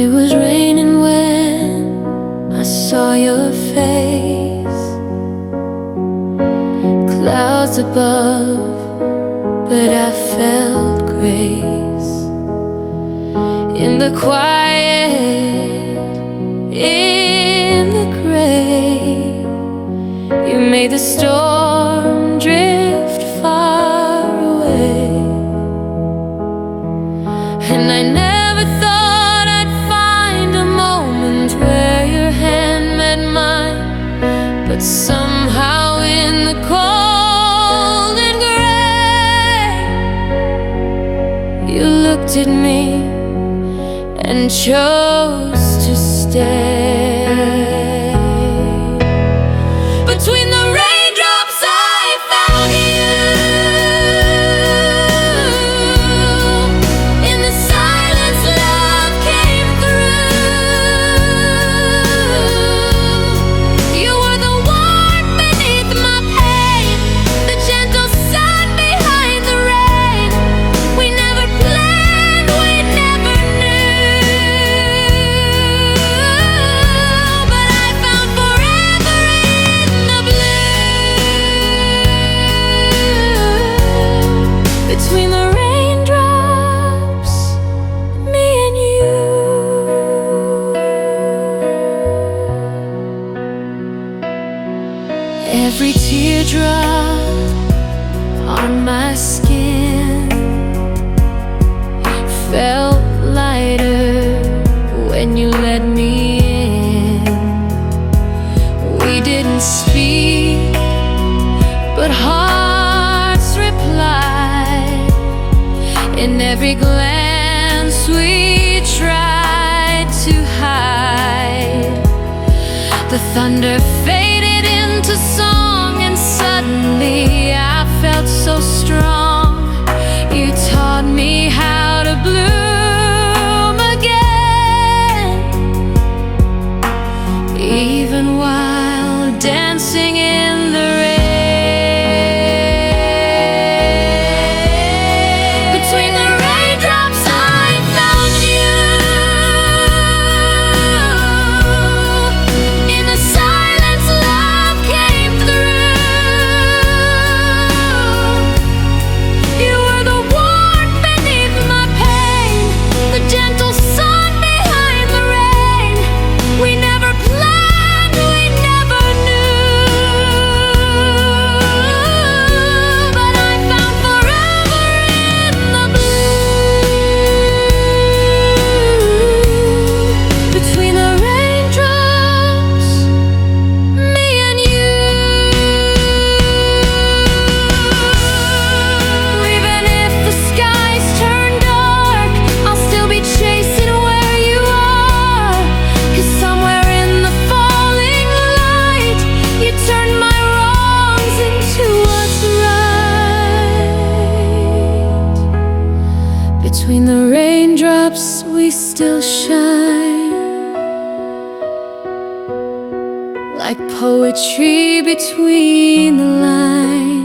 It was raining when I saw your face. Clouds above, but I felt grace. In the quiet, in the gray, you made the storm drift far away. And I never thought I'd find a moment where your hand met mine, but somehow in the cold and gray, you looked at me and chose to stay. Between the raindrops I found you. In the silence love came through. You were the warmth beneath my pain, the gentle sun behind the rain. We never planned, we never knew, but I found forever in the blue. Between the raindrops, me and you. Every teardrop on my skin felt lighter when you let me in. We didn't speak, but hearts replied. In every glance we tried to hide. The thunder faded into song, and suddenly I felt so strong. You taught me how to bloom again, even while dancing in the rain. Between the raindrops I found you. In the silence love came through. You were the warmth beneath my pain, the gentle sun behind the rain. We never planned, we never knew, but I found forever in the blue. Between the raindrops, me and you. Even if the skies turn dark, I'll still be chasing where you are. 'Cause somewhere in the falling light, you turned my wrongs into what's right. Between the raindrops we still shine, like poetry between the lines.